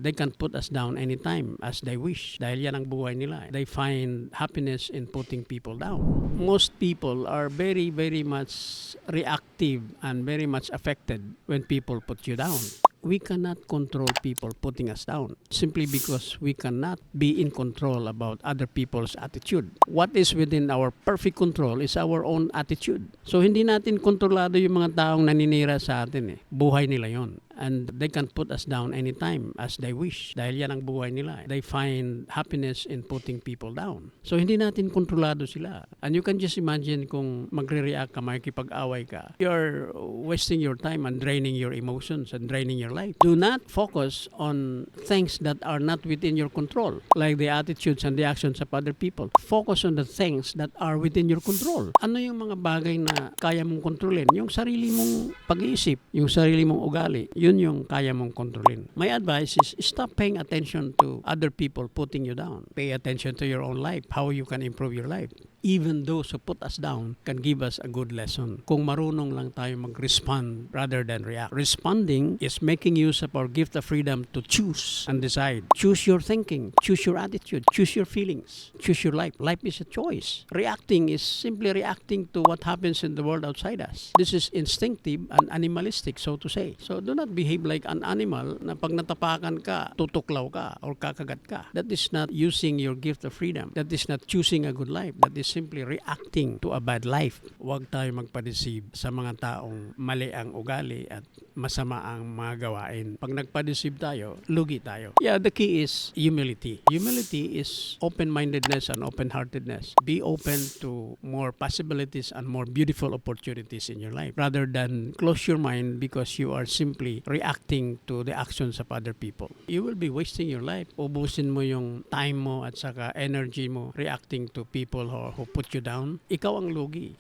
they can put us down anytime as they wish. Dahil yan ang buhay nila. They find happiness in putting people down. Most people are very, very much reactive and very much affected when people put you down. We cannot control people putting us down simply because we cannot be in control about other people's attitude. What is within our perfect control is our own attitude. So hindi natin kontrolado yung mga taong naninira sa atin. Buhay nila yon. And they can put us down anytime as they wish. Dahil yan ang buhay nila. They find happiness in putting people down. So hindi natin kontrolado sila. And you can just imagine kung magre-react ka, makikipag-away ka. You're wasting your time and draining your emotions and draining your life. Do not focus on things that are not within your control, like the attitudes and the actions of other people. Focus on the things that are within your control. Ano yung mga bagay na kaya mong kontrolin? Yung sarili mong pag-iisip, yung sarili mong ugali, yun yung kaya mong kontrolin. My advice is stop paying attention to other people putting you down. Pay attention to your own life, how you can improve your life. Even those who put us down can give us a good lesson. Kung marunong lang tayo mag-respond rather than react. Responding is making use of our gift of freedom to choose and decide. Choose your thinking, choose your attitude, choose your feelings, choose your life. Life is a choice. Reacting is simply reacting to what happens in the world outside us. This is instinctive and animalistic, so to say. So do not behave like an animal na pag natapakan ka, tutuklaw ka or kakagat ka. That is not using your gift of freedom. That is not choosing a good life. That is simply reacting to a bad life. Huwag tayo magpa-deceive sa mga taong mali ang ugali at masama ang mga gawain. Pag nagpa-deceive tayo, lugi tayo. Yeah, the key is humility. Humility is open-mindedness and open-heartedness. Be open to more possibilities and more beautiful opportunities in your life rather than close your mind because you are simply reacting to the actions of other people. You will be wasting your life. Ubusin mo yung time mo at saka energy mo reacting to people who put you down. Ikaw ang lugi.